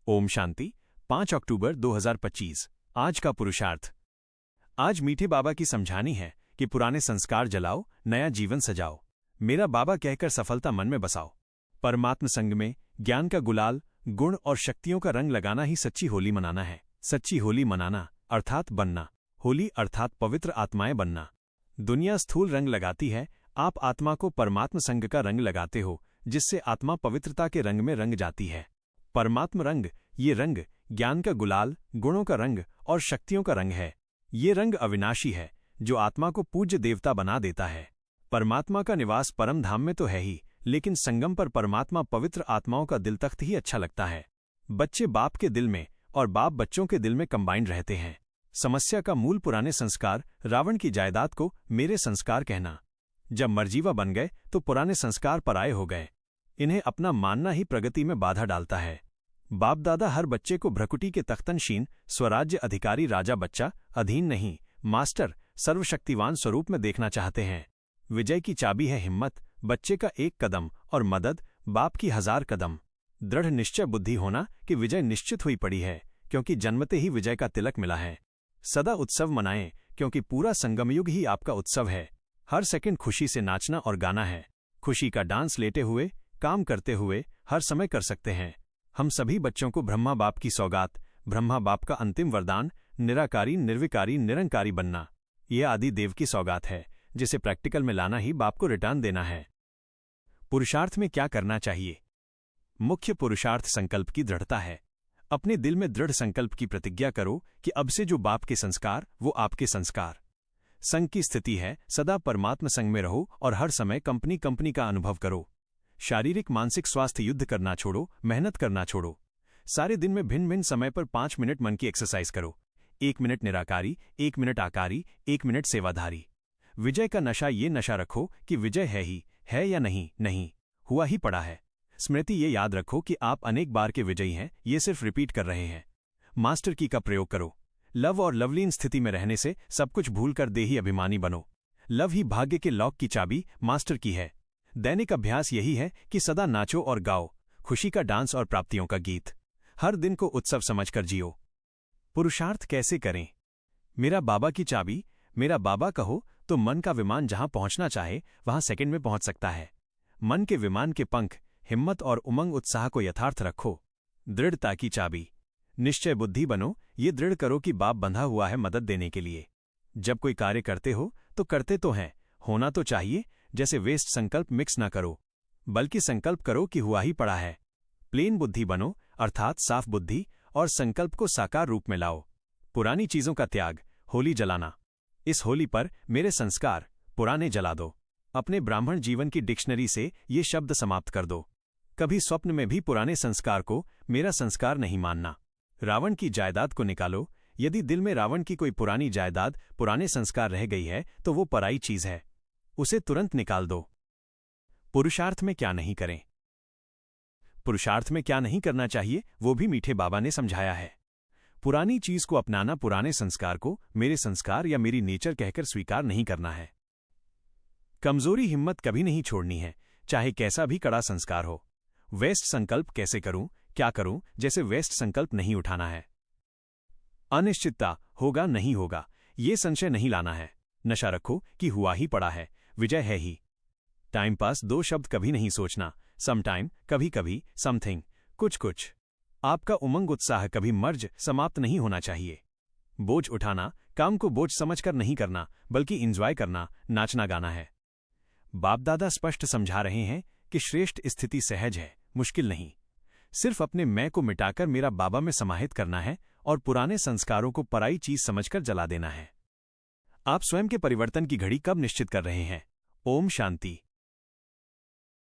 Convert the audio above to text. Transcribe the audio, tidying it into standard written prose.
ओम शांति। 5 अक्टूबर 2025। आज का पुरुषार्थ। आज मीठे बाबा की समझानी है कि पुराने संस्कार जलाओ, नया जीवन सजाओ। मेरा बाबा कहकर सफलता मन में बसाओ। परमात्म संग में ज्ञान का गुलाल, गुण और शक्तियों का रंग लगाना ही सच्ची होली मनाना है। सच्ची होली मनाना अर्थात बनना। होली अर्थात पवित्र आत्माएं बनना। दुनिया स्थूल रंग लगाती है, आप आत्मा को परमात्म संग का रंग लगाते हो, जिससे आत्मा पवित्रता के रंग में रंग जाती है। परमात्म रंग, ये रंग ज्ञान का गुलाल, गुणों का रंग और शक्तियों का रंग है। ये रंग अविनाशी है, जो आत्मा को पूज्य देवता बना देता है। परमात्मा का निवास परम धाम में तो है ही, लेकिन संगम पर परमात्मा पवित्र आत्माओं का दिल तख्त ही अच्छा लगता है। बच्चे बाप के दिल में और बाप बच्चों के दिल में कंबाइंड रहते हैं। समस्या का मूल पुराने संस्कार, रावण की जायदाद को मेरे संस्कार कहना। जब मर्जीवा बन गए तो पुराने संस्कार पराये हो गए। इन्हें अपना मानना ही प्रगति में बाधा डालता है। बाप दादा हर बच्चे को भ्रकुटी के तख्तनशीन, स्वराज्य अधिकारी राजा बच्चा, अधीन नहीं, मास्टर, सर्वशक्तिवान स्वरूप में देखना चाहते हैं। विजय की चाबी है हिम्मत, बच्चे का एक कदम, और मदद, बाप की 1000 कदम। दृढ़ निश्चय बुद्धि होना कि विजय निश्चित हुई पड़ी है, क्योंकि जन्मते ही विजय का तिलक मिला है। सदा उत्सव मनाएं, क्योंकि पूरा संगमयुग ही आपका उत्सव है। हर सेकंड खुशी से नाचना और गाना है। खुशी का डांस लेटे हुए, काम करते हुए हर समय कर सकते हैं। हम सभी बच्चों को ब्रह्मा बाप की सौगात, ब्रह्मा बाप का अंतिम वरदान, निराकारी, निर्विकारी, निरंकारी बनना, यह आदि देव की सौगात है, जिसे प्रैक्टिकल में लाना ही बाप को रिटर्न देना है। पुरुषार्थ में क्या करना चाहिए? मुख्य पुरुषार्थ संकल्प की दृढ़ता है। अपने दिल में दृढ़ संकल्प की प्रतिज्ञा करो कि अब से जो बाप के संस्कार, वो आपके संस्कार। संग की स्थिति है, सदा परमात्म संग में रहो और हर समय कंपनी का अनुभव करो। शारीरिक मानसिक स्वास्थ्य युद्ध करना छोड़ो, मेहनत करना छोड़ो। सारे दिन में भिन्न भिन्न समय पर 5 मिनट मन की एक्सरसाइज करो। 1 मिनट निराकारी, 1 मिनट आकारी, 1 मिनट सेवाधारी। विजय का नशा, ये नशा रखो कि विजय है ही, है या नहीं, नहीं हुआ ही पड़ा है। स्मृति ये याद रखो कि आप अनेक बार के विजयी हैं, ये सिर्फ रिपीट कर रहे हैं। मास्टर की का प्रयोग करो। लव और लवलीन स्थिति में रहने से सब कुछ भूलकर देही अभिमानी बनो। लव ही भाग्य के लॉक की चाबी मास्टर की है। दैनिक अभ्यास यही है कि सदा नाचो और गाओ, खुशी का डांस और प्राप्तियों का गीत। हर दिन को उत्सव समझकर जियो। पुरुषार्थ कैसे करें? मेरा बाबा की चाबी। मेरा बाबा कहो तो मन का विमान जहां पहुंचना चाहे वहां सेकंड में पहुंच सकता है। मन के विमान के पंख, हिम्मत और उमंग उत्साह को यथार्थ रखो। दृढ़ता की चाबी। निश्चय बुद्धि बनो, ये दृढ़ करो कि बाप बंधा हुआ है मदद देने के लिए। जब कोई कार्य करते हो तो करते तो हैं, होना तो चाहिए। जैसे वेस्ट संकल्प मिक्स ना करो, बल्कि संकल्प करो कि हुआ ही पड़ा है। प्लेन बुद्धि बनो, अर्थात साफ बुद्धि, और संकल्प को साकार रूप में लाओ। पुरानी चीजों का त्याग, होली जलाना। इस होली पर मेरे संस्कार पुराने जला दो। अपने ब्राह्मण जीवन की डिक्शनरी से ये शब्द समाप्त कर दो। कभी स्वप्न में भी पुराने संस्कार को मेरा संस्कार नहीं मानना। रावण की जायदाद को निकालो। यदि दिल में रावण की कोई पुरानी जायदाद, पुराने संस्कार रह गई है तो वो पराई चीज है, उसे तुरंत निकाल दो। पुरुषार्थ में क्या नहीं करें? पुरुषार्थ में क्या नहीं करना चाहिए वो भी मीठे बाबा ने समझाया है। पुरानी चीज को अपनाना, पुराने संस्कार को मेरे संस्कार या मेरी नेचर कहकर स्वीकार नहीं करना है। कमजोरी हिम्मत कभी नहीं छोड़नी है, चाहे कैसा भी कड़ा संस्कार हो। वेस्ट संकल्प कैसे करूं, क्या करूं, जैसे वेस्ट संकल्प नहीं उठाना है। अनिश्चितता, होगा नहीं होगा, ये संशय नहीं लाना है। नशा रखो कि हुआ ही पड़ा है, विजय है ही। टाइम पास 2 शब्द कभी नहीं सोचना। समटाइम, कभी कभी, समथिंग, कुछ कुछ। आपका उमंग उत्साह कभी मर्ज, समाप्त नहीं होना चाहिए। बोझ उठाना, काम को बोझ समझकर नहीं करना, बल्कि एंजॉय करना, नाचना गाना है। बाप दादा स्पष्ट समझा रहे हैं कि श्रेष्ठ स्थिति सहज है, मुश्किल नहीं। सिर्फ अपने मैं को मिटाकर मेरा बाबा में समाहित करना है और पुराने संस्कारों को पराई चीज समझकर जला देना है। आप स्वयं के परिवर्तन की घड़ी कब निश्चित कर रहे हैं? ओम शांति।